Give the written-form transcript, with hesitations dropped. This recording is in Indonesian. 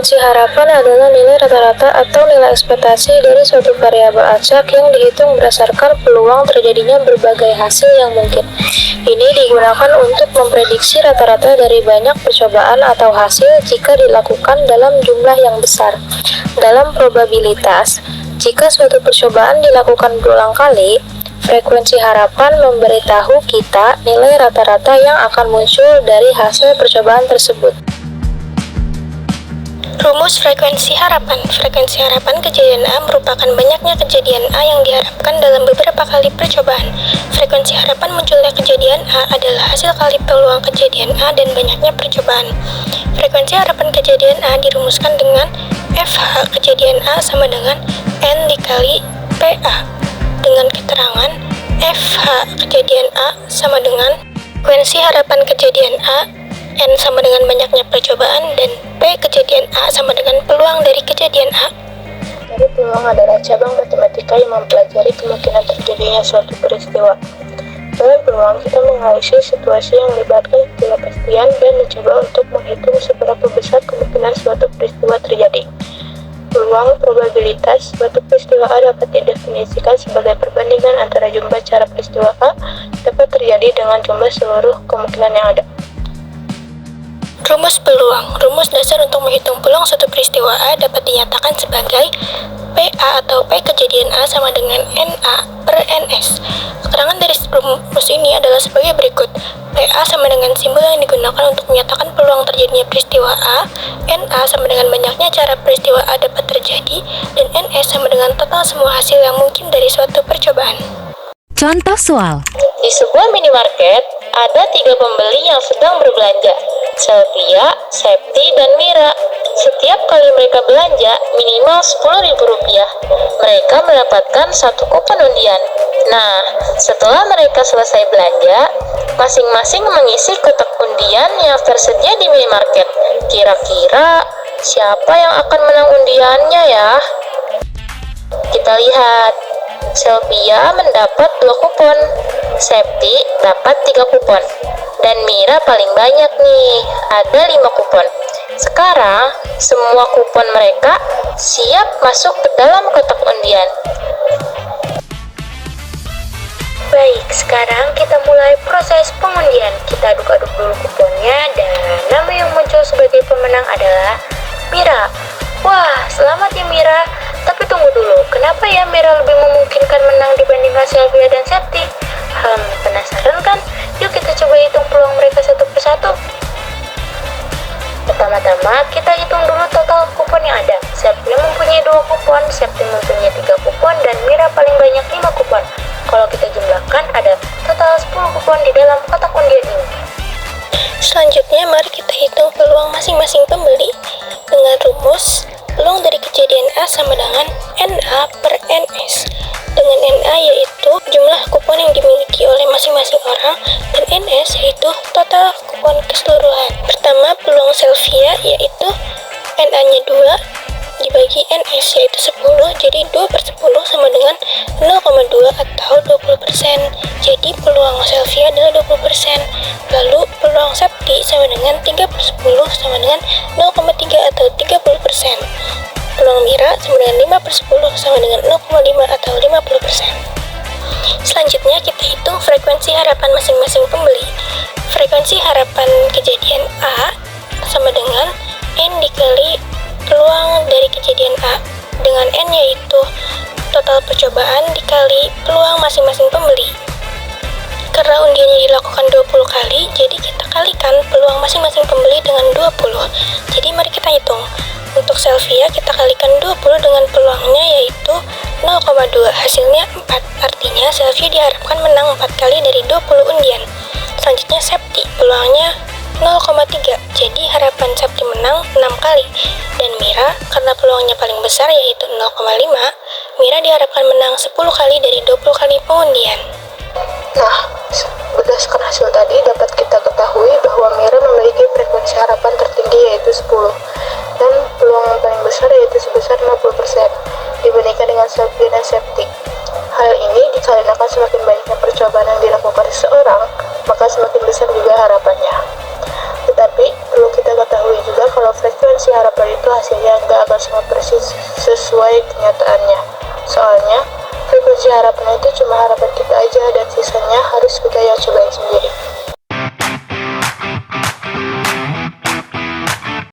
Frekuensi harapan adalah nilai rata-rata atau nilai ekspektasi dari suatu variabel acak yang dihitung berdasarkan peluang terjadinya berbagai hasil yang mungkin. Ini digunakan untuk memprediksi rata-rata dari banyak percobaan atau hasil jika dilakukan dalam jumlah yang besar. Dalam probabilitas, jika suatu percobaan dilakukan berulang kali, frekuensi harapan memberitahu kita nilai rata-rata yang akan muncul dari hasil percobaan tersebut. Rumus frekuensi harapan. Frekuensi harapan kejadian A merupakan banyaknya kejadian A yang diharapkan dalam beberapa kali percobaan. Frekuensi harapan munculnya kejadian A adalah hasil kali peluang kejadian A dan banyaknya percobaan. Frekuensi harapan kejadian A dirumuskan dengan FH kejadian A sama dengan N dikali PA, dengan keterangan FH kejadian A sama dengan frekuensi harapan kejadian A, N sama dengan banyaknya percobaan, dan P kejadian A sama dengan peluang dari kejadian A. Dari peluang adalah cabang matematika yang mempelajari kemungkinan terjadinya suatu peristiwa. Dalam peluang, kita menganalisis situasi yang melibatkan ketidakpastian dan mencoba untuk menghitung seberapa besar kemungkinan suatu peristiwa terjadi. Peluang probabilitas suatu peristiwa A dapat didefinisikan sebagai perbandingan antara jumlah cara peristiwa A dapat terjadi dengan jumlah seluruh kemungkinan yang ada. Rumus peluang. Rumus dasar untuk menghitung peluang suatu peristiwa A dapat dinyatakan sebagai PA atau P kejadian A sama dengan NA per NS. Keterangan dari rumus ini adalah sebagai berikut. PA sama dengan simbol yang digunakan untuk menyatakan peluang terjadinya peristiwa A, NA sama dengan banyaknya cara peristiwa A dapat terjadi, dan NS sama dengan total semua hasil yang mungkin dari suatu percobaan. Contoh soal. Di sebuah minimarket, ada 3 pembeli yang sedang berbelanja, Selvia, Septi, dan Mira. Setiap kali mereka belanja, minimal Rp10.000. Mereka mendapatkan 1 kupon undian. Nah, setelah mereka selesai belanja, masing-masing mengisi kotak undian yang tersedia di minimarket. Kira-kira siapa yang akan menang undiannya ya? Kita lihat. Selvia mendapat 2 kupon, Septi dapat 3 kupon, dan Mira paling banyak nih, ada 5 kupon. Sekarang, semua kupon mereka siap masuk ke dalam kotak undian. Baik, sekarang kita mulai proses pengundian. Kita aduk-aduk dulu kuponnya, dan nama yang muncul sebagai pemenang adalah Mira. Wah, selamat ya Mira. Tapi tunggu dulu, kenapa ya Mira lebih memungkinkan menang dibandingkan Selvia dan Septi? Penasaran kan? Yuk kita coba hitung peluang mereka satu persatu. Pertama-tama, kita hitung dulu total kupon yang ada. Selvia mempunyai 2 kupon, Septi mempunyai 3 kupon, dan Mira paling banyak 5 kupon. Kalau kita jumlahkan, ada total 10 kupon di dalam kotak undian ini. Selanjutnya, mari kita hitung peluang masing-masing pembeli dengan rumus peluang dari kejadian A sama dengan NA per NS, dengan NA yaitu jumlah kupon yang dimiliki oleh masing-masing orang, dan NS yaitu total kupon keseluruhan. Pertama, peluang Selvia yaitu NA-nya 2 dibagi NS yaitu 10, jadi 2 per 10 sama dengan 0,2 atau 20%. Jadi peluang Selvia adalah 20%. Lalu peluang Septi sama dengan 3 per 10 sama dengan 0,3 atau 30%. Peluang Mira sama dengan 5 per 10 sama dengan 0,5 atau 50%. Selanjutnya kita hitung frekuensi harapan masing-masing pembeli. Frekuensi harapan kejadian A sama dengan N dikali peluang dari kejadian A, dengan N yaitu total percobaan dikali peluang masing-masing pembeli. Karena undiannya dilakukan 20 kali, jadi kita kalikan peluang masing-masing pembeli dengan 20. Jadi mari kita hitung. Untuk Selvia kita kalikan 20 dengan peluangnya yaitu 0,2, hasilnya 4. Artinya Selvia diharapkan menang 4 kali dari 20 undian. Selanjutnya Septi, peluangnya 0,3, jadi harapan Septi menang 6 kali. Dan Mira, karena peluangnya paling besar yaitu 0,5, Mira diharapkan menang 10 kali dari 20 kali pengundian. Nah, berdasarkan hasil tadi dapat kita ketahui bahwa Mira memiliki frekuensi harapan tertinggi yaitu 10, dan peluang yang paling besar yaitu sebesar 50% dibandingkan dengan Selvia dan Septi. Hal ini dikarenakan semakin banyaknya percobaan yang dilakukan seseorang, maka semakin besar juga harapannya. Tetapi perlu kita ketahui juga kalau frekuensi harapan itu hasilnya nggak akan semua persis sesuai kenyataannya. Soalnya, frekuensi harapan itu cuma harapan kita aja dan sisanya harus kita yang cobain sendiri.